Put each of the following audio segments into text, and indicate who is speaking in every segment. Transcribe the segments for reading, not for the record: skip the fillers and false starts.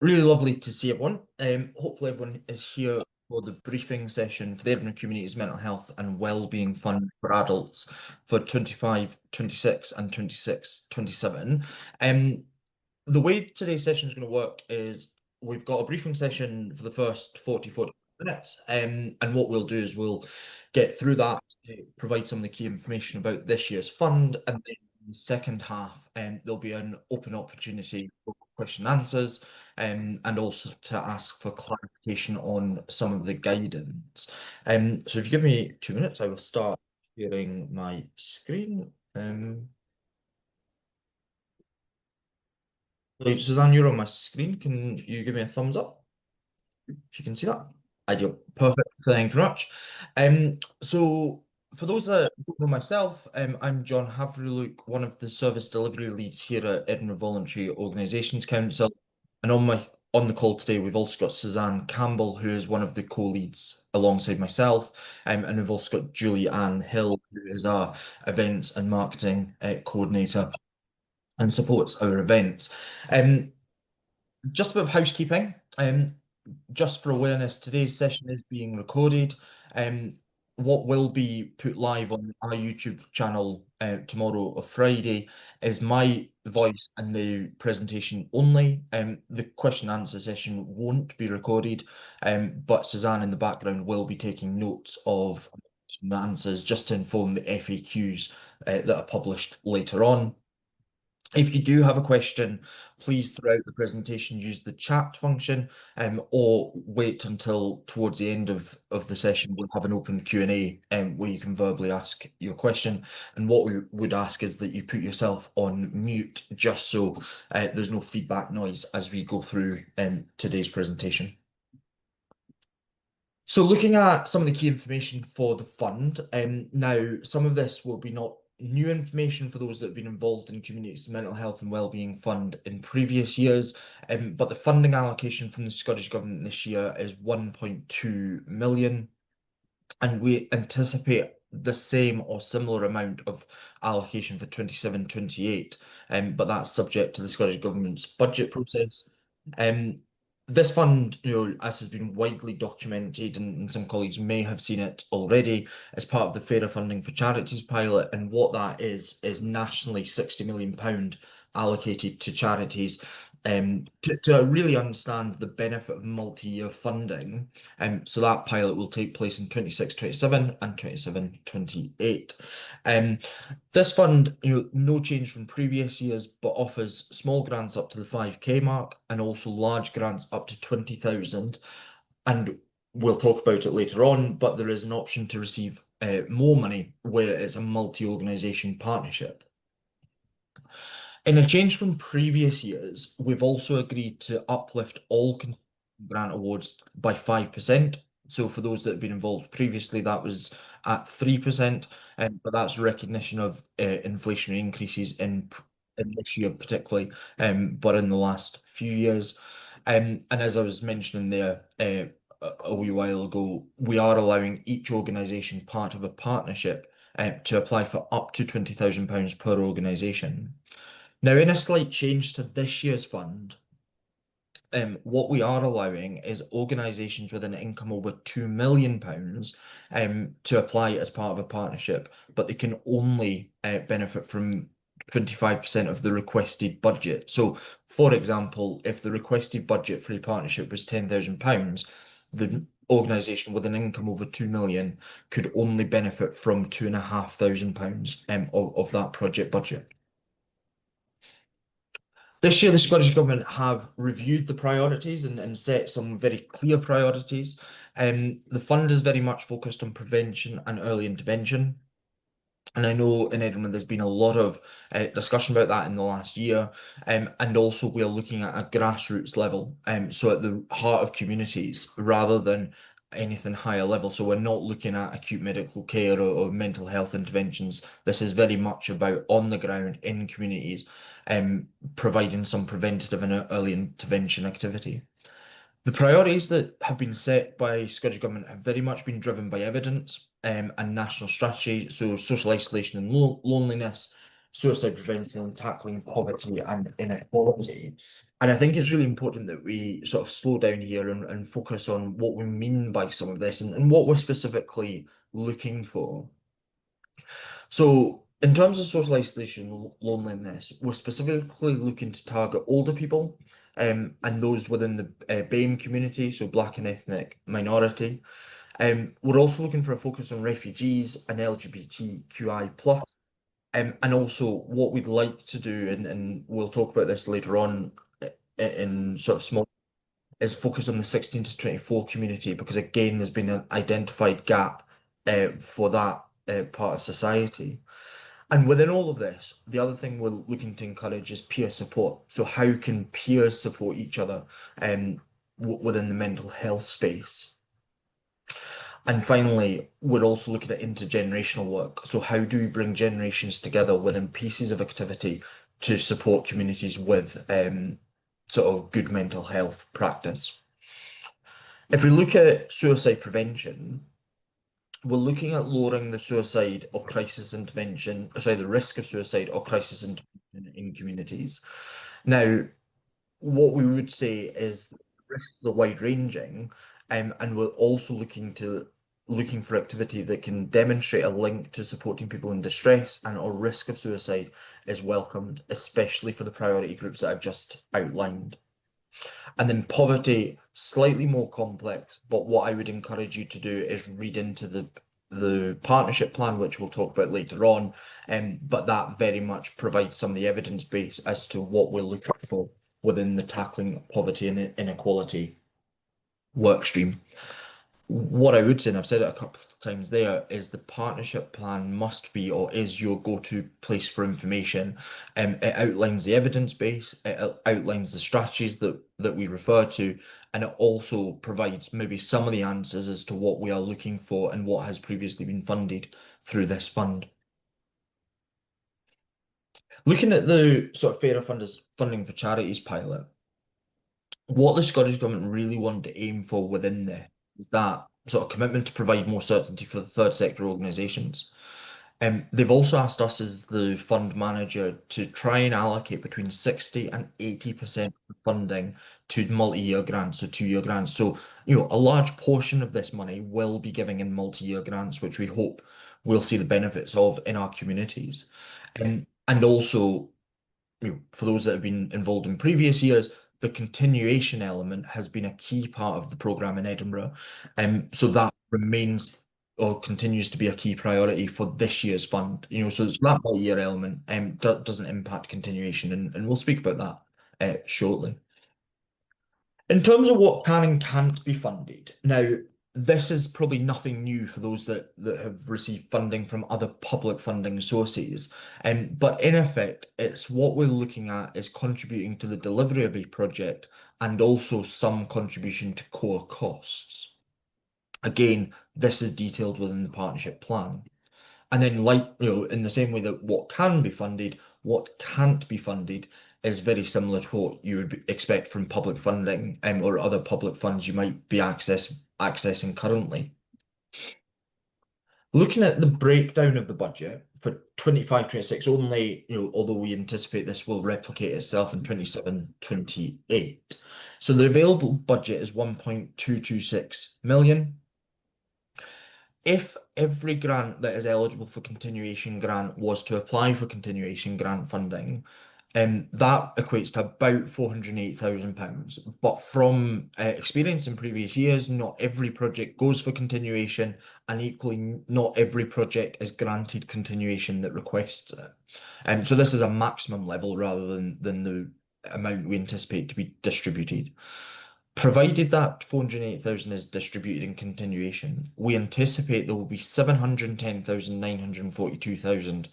Speaker 1: Really lovely to see everyone. Hopefully everyone is here for the briefing session for the Edinburgh Community's Mental Health and Wellbeing Fund for Adults for 25, 26 and 26, 27. The way today's session is going to work is we've got a briefing session for the first 40 minutes. And what we'll do is we'll get through that, provide some of the key information about this year's fund, and then in the second half, there'll be an open opportunity for question and answers, and also to ask for clarification on some of the guidance. So if you give me 2 minutes, I will start sharing my screen. So Suzanne, you're on my screen. Can you give me a thumbs up if you can see that? Ideal. Perfect. Thank you very much. So for those that don't know myself, I'm John Havryluk, one of the service delivery leads here at Edinburgh Voluntary Organisations Council. And on the call today, we've also got Suzanne Campbell, who is one of the co-leads alongside myself. And we've also got Julie Ann Hill, who is our events and marketing coordinator and supports our events. Um, just a bit of housekeeping. Just for awareness, today's session is being recorded. What will be put live on our YouTube channel tomorrow or Friday is my voice and the presentation only. The question and answer session won't be recorded, but Suzanne in the background will be taking notes of the answers just to inform the FAQs that are published later on. If you do have a question, please throughout the presentation use the chat function, or wait until towards the end of the session. We'll have an open Q&A where you can verbally ask your question. And what we would ask is that you put yourself on mute just so there's no feedback noise as we go through today's presentation. So looking at some of the key information for the fund, now some of this will be not new information for those that have been involved in Community's Mental Health and Wellbeing Fund in previous years, but the funding allocation from the Scottish Government this year is 1.2 million, and we anticipate the same or similar amount of allocation for 27-28, but that's subject to the Scottish Government's budget process. This fund, as has been widely documented, and some colleagues may have seen it already, as part of the Fairer Funding for Charities pilot. And what that is nationally £60 million allocated to charities, to really understand the benefit of multi-year funding. So that pilot will take place in 26-27 and 27-28. This fund, no change from previous years, but offers small grants up to the 5k mark and also large grants up to 20,000. And we'll talk about it later on, but there is an option to receive more money where it's a multi-organisation partnership. In a change from previous years, we've also agreed to uplift all grant awards by 5%. So for those that have been involved previously, that was at 3%, but that's recognition of inflationary increases in this year particularly, but in the last few years. And as I was mentioning there a wee while ago, we are allowing each organisation part of a partnership to apply for up to £20,000 per organisation. Now, in a slight change to this year's fund, what we are allowing is organisations with an income over £2 million to apply as part of a partnership, but they can only benefit from 25% of the requested budget. So, for example, if the requested budget for a partnership was £10,000, the organisation with an income over 2 million could only benefit from £2,500 of that project budget. This year, the Scottish Government have reviewed the priorities and set some very clear priorities. The fund is very much focused on prevention and early intervention. And I know in Edinburgh there's been a lot of discussion about that in the last year. And also we're looking at a grassroots level, so at the heart of communities rather than anything higher level. So we're not looking at acute medical care or mental health interventions. This is very much about on the ground in communities, providing some preventative and early intervention activity. The priorities that have been set by Scottish Government have very much been driven by evidence and national strategy, so social isolation and loneliness, suicide prevention and tackling poverty and inequality. And I think it's really important that we sort of slow down here and focus on what we mean by some of this and what we're specifically looking for. So, in terms of social isolation, loneliness, we're specifically looking to target older people and those within the BAME community, so Black and ethnic minority. We're also looking for a focus on refugees and LGBTQI plus. And also what we'd like to do, and we'll talk about this later on in sort of small, is focus on the 16 to 24 community because again, there's been an identified gap for that part of society. And within all of this, the other thing we're looking to encourage is peer support. So how can peers support each other within the mental health space? And finally, we're also looking at intergenerational work. So how do we bring generations together within pieces of activity to support communities with sort of good mental health practice? If we look at suicide prevention, we're looking at lowering the suicide or crisis intervention, sorry, the risk of suicide or crisis intervention in communities. Now, what we would say is the risks are wide ranging, and we're also looking for activity that can demonstrate a link to supporting people in distress and or risk of suicide is welcomed, especially for the priority groups that I've just outlined. And then poverty, slightly more complex, but what I would encourage you to do is read into the partnership plan, which we'll talk about later on. But that very much provides some of the evidence base as to what we're looking for within the tackling poverty and inequality work stream. What I would say, and I've said it a couple of times there, is the partnership plan must be or is your go-to place for information. It outlines the evidence base, it outlines the strategies that we refer to, and it also provides maybe some of the answers as to what we are looking for and what has previously been funded through this fund. Looking at the sort of fairer funding for charities pilot, what the Scottish Government really want to aim for within there is that sort of commitment to provide more certainty for the third sector organisations. They've also asked us as the fund manager to try and allocate between 60 and 80% of funding to multi-year grants, so 2-year grants. So, a large portion of this money will be giving in multi-year grants, which we hope we'll see the benefits of in our communities. And also, for those that have been involved in previous years, the continuation element has been a key part of the programme in Edinburgh. So that remains or continues to be a key priority for this year's fund. So it's that multi-year element doesn't impact continuation, and we'll speak about that shortly. In terms of what can and can't be funded, now this is probably nothing new for those that have received funding from other public funding sources. But in effect, it's what we're looking at is contributing to the delivery of a project and also some contribution to core costs. Again, this is detailed within the partnership plan. And then, in the same way that what can be funded, what can't be funded is very similar to what you would expect from public funding or other public funds you might be accessing currently. Looking at the breakdown of the budget for 25-26 only, although we anticipate this will replicate itself in 27-28. So the available budget is 1.226 million. If every grant that is eligible for continuation grant was to apply for continuation grant funding, that equates to about £408,000. But from experience in previous years, not every project goes for continuation, and equally, not every project is granted continuation that requests it. So this is a maximum level rather than the amount we anticipate to be distributed. Provided that 408,000 is distributed in continuation, we anticipate there will be 710,942,000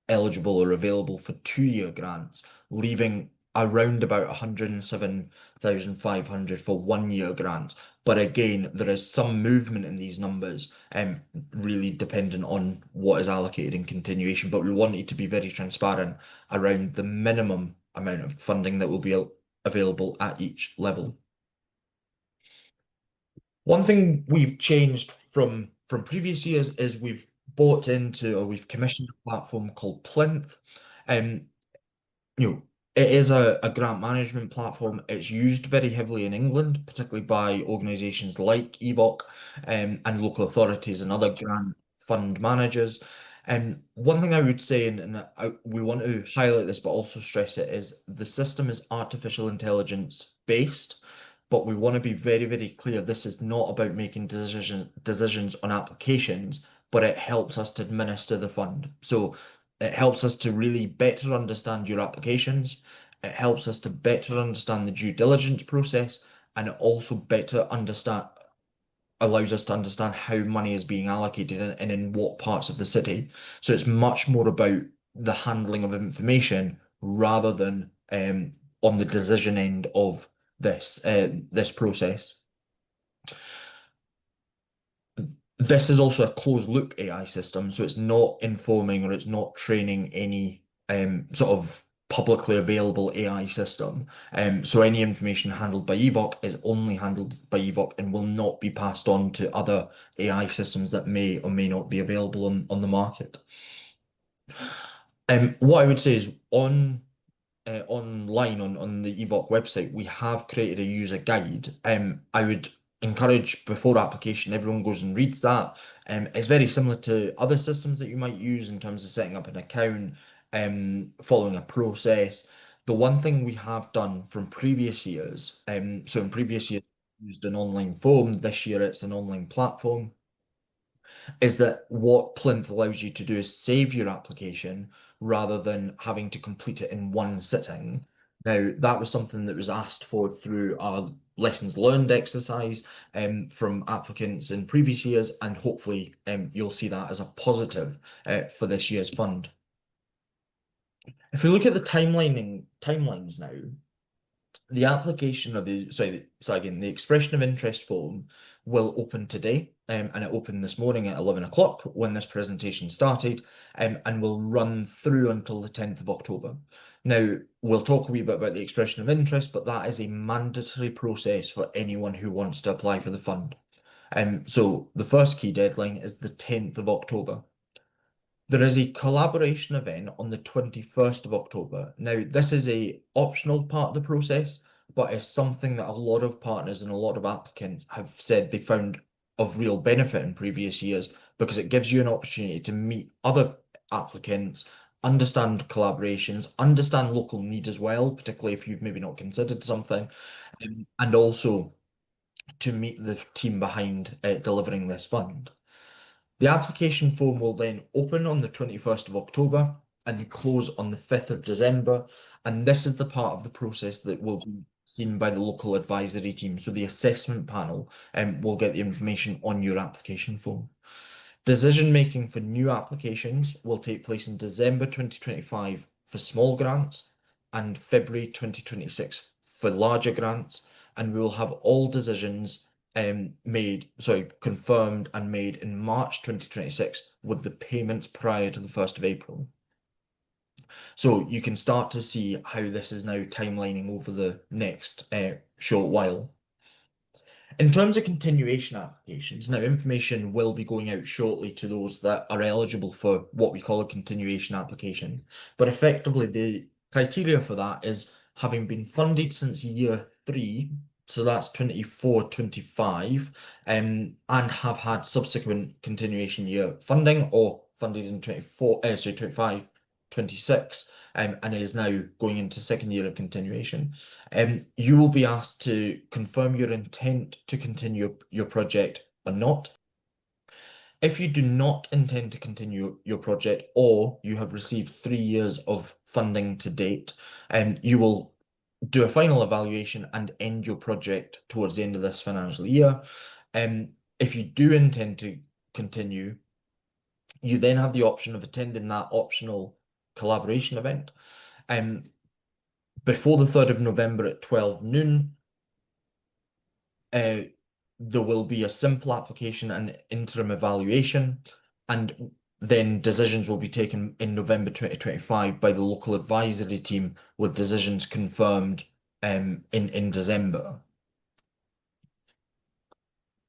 Speaker 1: eligible or available for 2-year grants, leaving around about 107,500 for 1-year grants. But again, there is some movement in these numbers, really dependent on what is allocated in continuation. But we wanted to be very transparent around the minimum amount of funding that will be available at each level. One thing we've changed from previous years is we've bought into or we've commissioned a platform called Plinth. Um, you know, it is a grant management platform. It's used very heavily in England, particularly by organisations like EVOC, and local authorities and other grant fund managers. One thing I would say, we want to highlight this but also stress it, is the system is artificial intelligence based, but we want to be very, very clear this is not about making decisions on applications, but it helps us to administer the fund. So it helps us to really better understand your applications. It helps us to better understand the due diligence process, and it also better understand allows us to understand how money is being allocated and in what parts of the city. So it's much more about the handling of information rather than on the decision end of this process. This is also a closed loop AI system, so it's not informing or it's not training any sort of publicly available AI system. So any information handled by EVOC is only handled by EVOC and will not be passed on to other AI systems that may or may not be available on the market. What I would say is online on the Evoc website, we have created a user guide. I would encourage before application, everyone goes and reads that. It's very similar to other systems that you might use in terms of setting up an account, following a process. The one thing we have done from previous years, so in previous years, we used an online form. This year, it's an online platform, is that what Plinth allows you to do is save your application rather than having to complete it in one sitting. Now, that was something that was asked for through our lessons learned exercise from applicants in previous years, and hopefully you'll see that as a positive for this year's fund. If we look at the timelines now, the application or the expression of interest form will open today, and it opened this morning at 11 o'clock when this presentation started, and will run through until the 10th of October. Now, we'll talk a wee bit about the expression of interest, but that is a mandatory process for anyone who wants to apply for the fund. So the first key deadline is the 10th of October. There is a collaboration event on the 21st of October. Now, this is a optional part of the process, but it's something that a lot of partners and a lot of applicants have said they found of real benefit in previous years because it gives you an opportunity to meet other applicants, understand collaborations, understand local need as well, particularly if you've maybe not considered something, and also to meet the team behind delivering this fund. The application form will then open on the 21st of October and close on the 5th of December. And this is the part of the process that will be seen by the local advisory team. So the assessment panel will get the information on your application form. Decision making for new applications will take place in December 2025 for small grants and February 2026 for larger grants. And we will have all decisions confirmed and made in March 2026 with the payments prior to the 1st of April. So you can start to see how this is now timelining over the next short while. In terms of continuation applications, now information will be going out shortly to those that are eligible for what we call a continuation application. But effectively, the criteria for that is having been funded since year 3, so that's 24-25, and have had subsequent continuation year funding or funded in 25-26, and is now going into second year of continuation. You will be asked to confirm your intent to continue your project or not. If you do not intend to continue your project or you have received 3 years of funding to date, you will do a final evaluation and end your project towards the end of this financial year. If you do intend to continue, you then have the option of attending that optional collaboration event. Before the 3rd of November at 12 noon, there will be a simple application and interim evaluation, and then decisions will be taken in November 2025 by the local advisory team with decisions confirmed in December.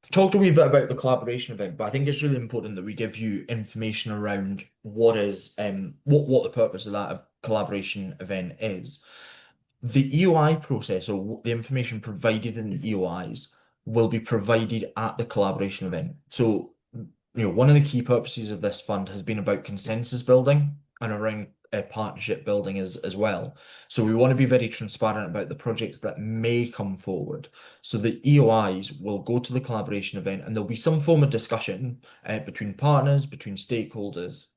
Speaker 1: I've talked a wee bit about the collaboration event, but I think it's really important that we give you information around what the purpose of that collaboration event is. The EOI process, or the information provided in the EOIs, will be provided at the collaboration event. So, one of the key purposes of this fund has been about consensus building and around partnership building as well. So we want to be very transparent about the projects that may come forward. So the EOIs will go to the collaboration event, and there'll be some form of discussion between partners, between stakeholders,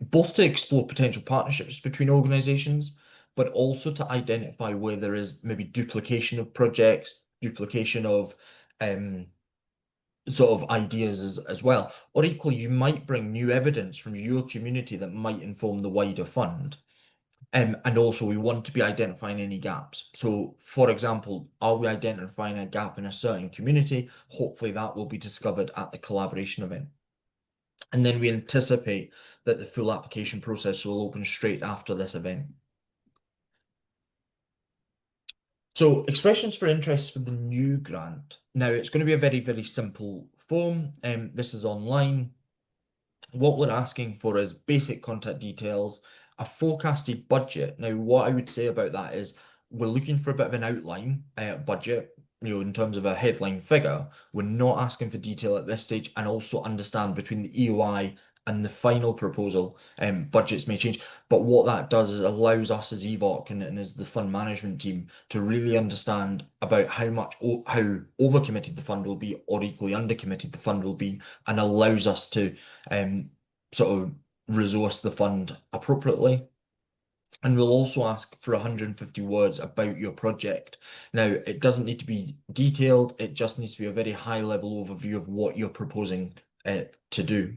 Speaker 1: both to explore potential partnerships between organizations, but also to identify where there is maybe duplication of projects, duplication of um, sort of ideas as well. Or equally, you might bring new evidence from your community that might inform the wider fund. And also, we want to be identifying any gaps. So, for example, are we identifying a gap in a certain community? Hopefully, that will be discovered at the collaboration event. And then we anticipate that the full application process will open straight after this event. So expressions for interest for the new grant. Now it's going to be a very, very simple form. This is online. What we're asking for is basic contact details, a forecasted budget. Now, what I would say about that is we're looking for a bit of an outline budget, in terms of a headline figure. We're not asking for detail at this stage, and also understand between the EOI and the final proposal, budgets may change. But what that does is allows us as EVOC and as the fund management team to really understand about how overcommitted the fund will be, or equally undercommitted the fund will be, and allows us to sort of resource the fund appropriately. And we'll also ask for 150 words about your project. Now, it doesn't need to be detailed, it just needs to be a very high level overview of what you're proposing to do.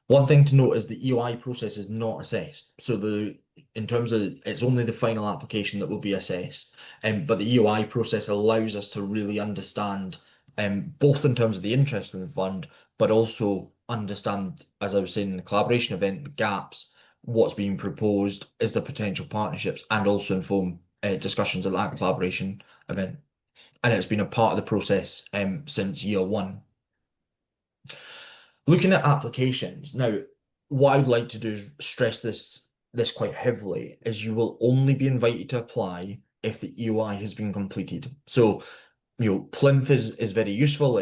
Speaker 1: One thing to note is the EOI process is not assessed. So in terms of, it's only the final application that will be assessed. But the EOI process allows us to really understand, both in terms of the interest in the fund, but also understand, as I was saying in the collaboration event, the gaps, what's being proposed, is the potential partnerships, and also inform discussions at that collaboration event. And it's been a part of the process since year one. Looking at applications, now, what I would like to do is stress this quite heavily, is you will only be invited to apply if the EOI has been completed. So, Plinth is very useful.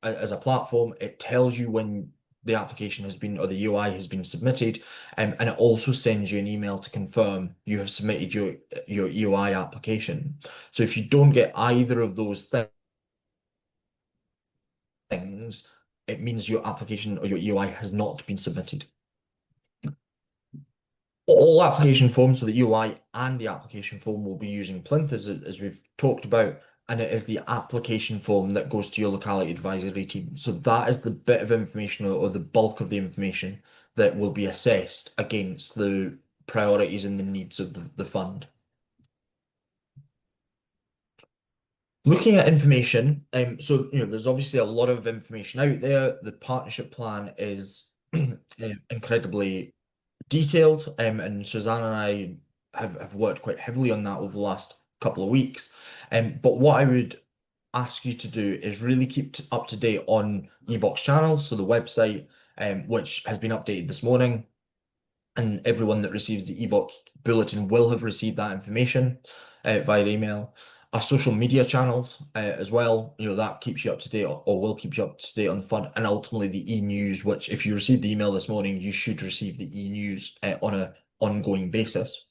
Speaker 1: As a platform, it tells you when the application has been, or the EOI has been submitted, and it also sends you an email to confirm you have submitted your EOI application. So if you don't get either of those things, it means your application or your EOI has not been submitted. All application forms, so the EOI and the application form, will be using Plinth as we've talked about, and it is the application form that goes to your locality advisory team. So that is the bit of information, or the bulk of the information, that will be assessed against the priorities and the needs of the fund. Looking at information, so there's obviously a lot of information out there. The partnership plan is incredibly detailed, and Suzanne and I have worked quite heavily on that over the last couple of weeks. But what I would ask you to do is really keep up to date on EVOC's channels, so the website, which has been updated this morning, and everyone that receives the EVOC bulletin will have received that information via email. Our social media channels as well, that keeps you up to date, or will keep you up to date on the fund, and ultimately the e-news, which, if you received the email this morning, you should receive the e-news on an ongoing basis.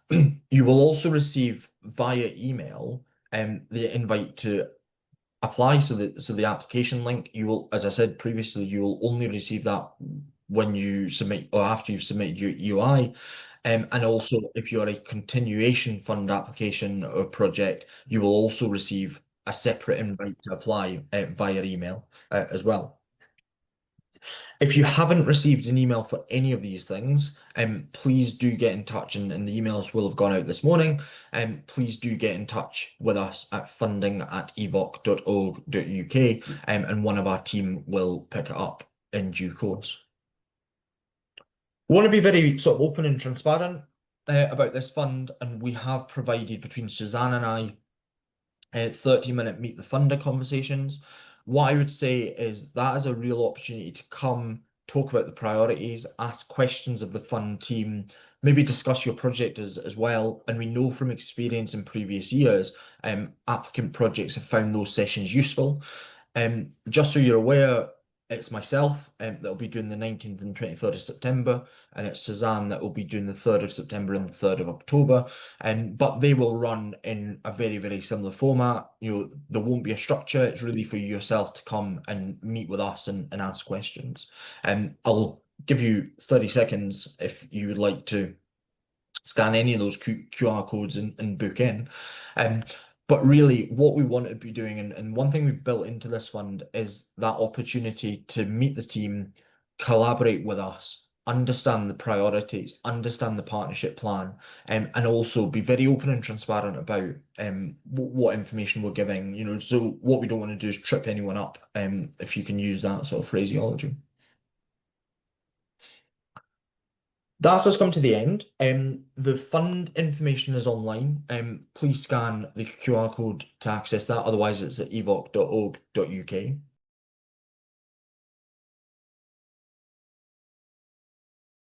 Speaker 1: You will also receive via email the invite to apply, so the application link. You will, as I said previously, you will only receive that when you submit, or after you've submitted your EOI. And also, if you're a continuation fund application or project, you will also receive a separate invite to apply via email as well. If you haven't received an email for any of these things, please do get in touch, and the emails will have gone out this morning. Please do get in touch with us at funding@evoc.org.uk, and one of our team will pick it up in due course. We want to be very sort of open and transparent about this fund, and we have provided, between Suzanne and I, 30-minute meet the funder conversations. What I would say is that is a real opportunity to come talk about the priorities, ask questions of the fund team, maybe discuss your project as well. And we know from experience in previous years, applicant projects have found those sessions useful. Just so you're aware, it's myself that'll be doing the 19th and 23rd of September, and it's Suzanne that will be doing the 3rd of September and the 3rd of October. But they will run in a very, very similar format. There won't be a structure. It's really for you yourself to come and meet with us and ask questions. I'll give you 30 seconds if you would like to scan any of those QR codes and book in. Um, but really, what we want to be doing, and one thing we've built into this fund is that opportunity to meet the team, collaborate with us, understand the priorities, understand the partnership plan, and also be very open and transparent about what information we're giving. So what we don't want to do is trip anyone up, if you can use that sort of phraseology. That's us come to the end. The fund information is online. Please scan the QR code to access that. Otherwise, it's at evoc.org.uk.